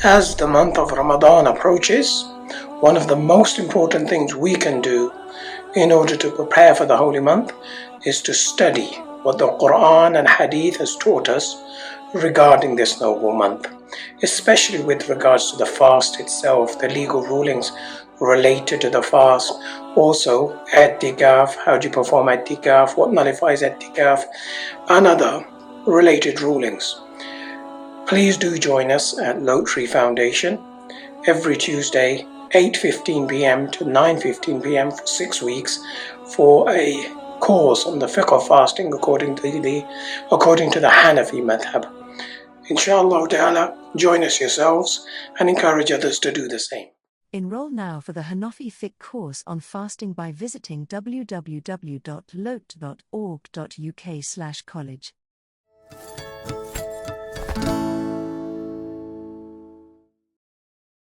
As the month of Ramadan approaches, one of the most important things we can do in order to prepare for the holy month is to study what the Quran and Hadith has taught us regarding this noble month, especially with regards to the fast itself, the legal rulings related to the fast, also i'tikaf, how do you perform i'tikaf, what nullifies i'tikaf, and other related rulings. Please do join us at Lote Foundation every Tuesday 8:15 p.m. to 9:15 p.m. for 6 weeks for a course on the fiqh of fasting according to the Hanafi madhab. Inshallah ta'ala, join us yourselves and encourage others to do the same. Enroll now for the Hanafi Fiqh course on fasting by visiting www.lote.org.uk/college.